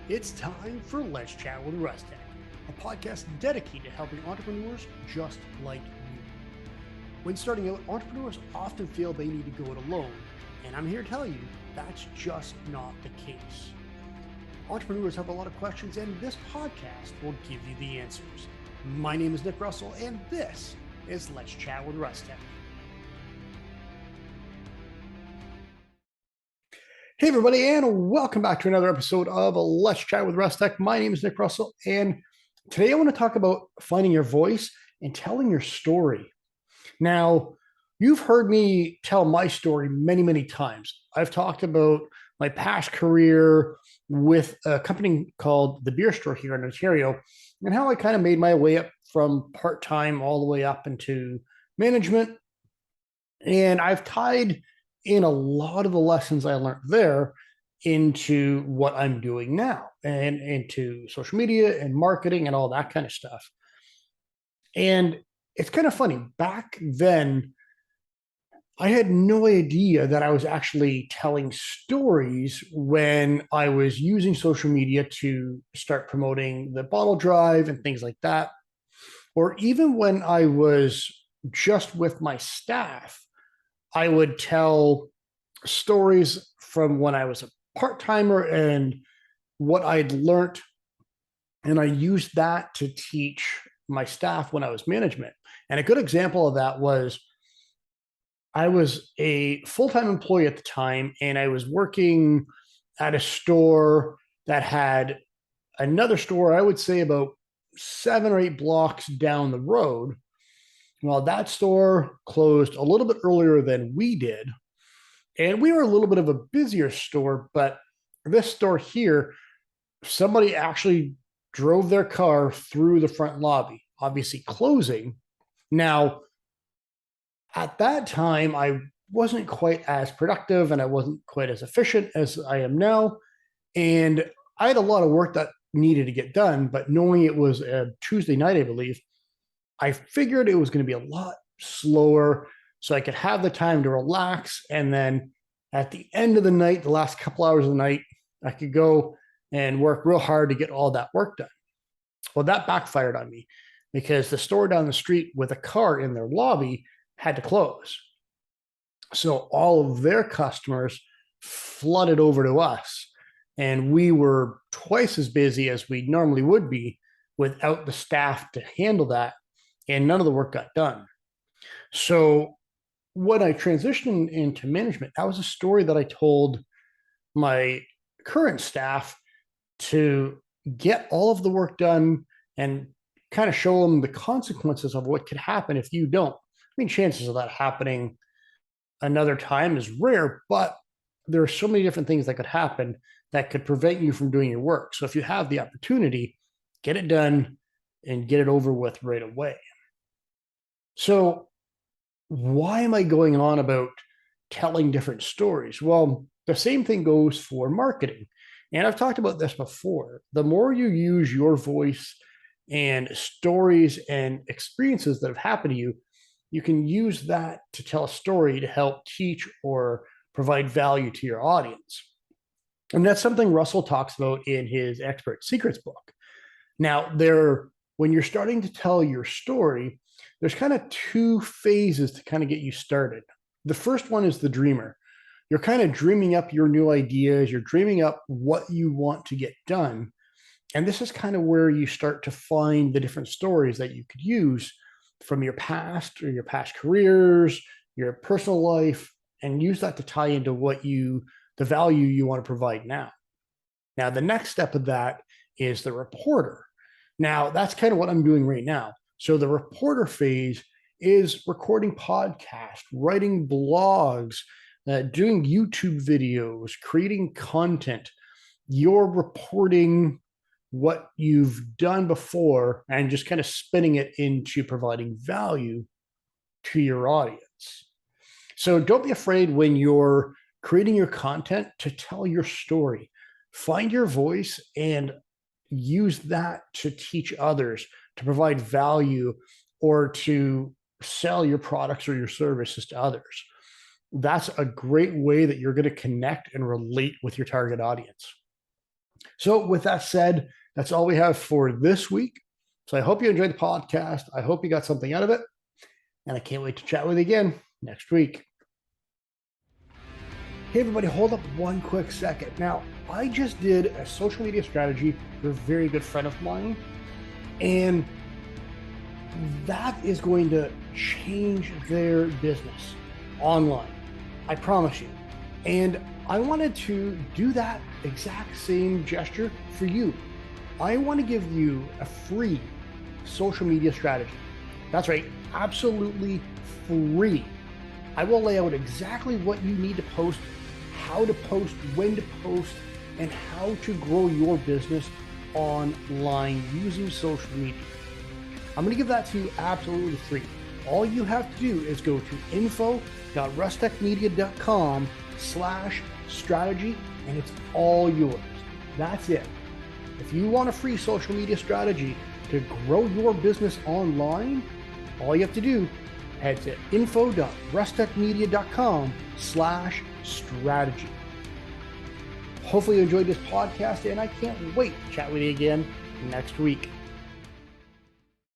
It's time for Let's Chat with Russtek, a podcast dedicated to helping entrepreneurs just like you. When starting out, entrepreneurs often feel they need to go it alone, and I'm here to tell you that's just not the case. Entrepreneurs have a lot of questions, and this podcast will give you the answers. My name is Nick Russell, and this is Let's Chat with Russtek. Hey, everybody, and welcome back to another episode of Let's Chat with Russtek. My name is Nick Russell, and today I want to talk about finding your voice and telling your story. Now, you've heard me tell my story many, many times. I've talked about my past career with a company called The Beer Store here in Ontario and how I kind of made my way up from part-time all the way up into management. And I've tied in a lot of the lessons I learned there into what I'm doing now and into social media and marketing and all that kind of stuff. And it's kind of funny. Back then, I had no idea that I was actually telling stories when I was using social media to start promoting the bottle drive and things like that. Or even when I was just with my staff, I would tell stories from when I was a part-timer and what I'd learned. And I used that to teach my staff when I was management. And a good example of that was I was a full-time employee at the time, and I was working at a store that had another store, I would say about 7 or 8 blocks down the road. Well, that store closed a little bit earlier than we did. And we were a little bit of a busier store, but this store here, somebody actually drove their car through the front lobby, obviously closing. Now, at that time, I wasn't quite as productive and I wasn't quite as efficient as I am now. And I had a lot of work that needed to get done, but knowing it was a Tuesday night, I believe, I figured it was going to be a lot slower so I could have the time to relax. And then at the end of the night, the last couple hours of the night, I could go and work real hard to get all that work done. Well, that backfired on me because the store down the street with a car in their lobby had to close. So all of their customers flooded over to us. And we were twice as busy as we normally would be without the staff to handle that. And none of the work got done. So when I transitioned into management, that was a story that I told my current staff to get all of the work done and kind of show them the consequences of what could happen if you don't. I mean, chances of that happening another time is rare, but there are so many different things that could happen that could prevent you from doing your work. So if you have the opportunity, get it done and get it over with right away. So why am I going on about telling different stories? Well, the same thing goes for marketing. And I've talked about this before. The more you use your voice and stories and experiences that have happened to you, you can use that to tell a story to help teach or provide value to your audience. And that's something Russell talks about in his Expert Secrets book. Now, when you're starting to tell your story, there's kind of 2 phases to kind of get you started. The first one is the dreamer. You're kind of dreaming up your new ideas. You're dreaming up what you want to get done. And this is kind of where you start to find the different stories that you could use from your past or your past careers, your personal life, and use that to tie into the value you want to provide now. Now, the next step of that is the reporter. Now, that's kind of what I'm doing right now. So the reporter phase is recording podcasts, writing blogs, doing YouTube videos, creating content. You're reporting what you've done before and just kind of spinning it into providing value to your audience. So don't be afraid when you're creating your content to tell your story. Find your voice and use that to teach others, to provide value, or to sell your products or your services to others. That's a great way that you're going to connect and relate with your target audience. So with that said, that's all we have for this week. So I hope you enjoyed the podcast. I hope you got something out of it. And I can't wait to chat with you again next week. Hey, everybody, hold up one quick second. Now, I just did a social media strategy for a very good friend of mine, and that is going to change their business online. I promise you. And I wanted to do that exact same gesture for you. I want to give you a free social media strategy. That's right, absolutely free. I will lay out exactly what you need to post, how to post, when to post, and how to grow your business online using social media. I'm going to give that to you absolutely free. All you have to do is go to info.rustekmedia.com/strategy, and it's all yours. That's it. If you want a free social media strategy to grow your business online, all you have to do, head to info.rustekmedia.com/strategy. Hopefully you enjoyed this podcast, and I can't wait to chat with you again next week.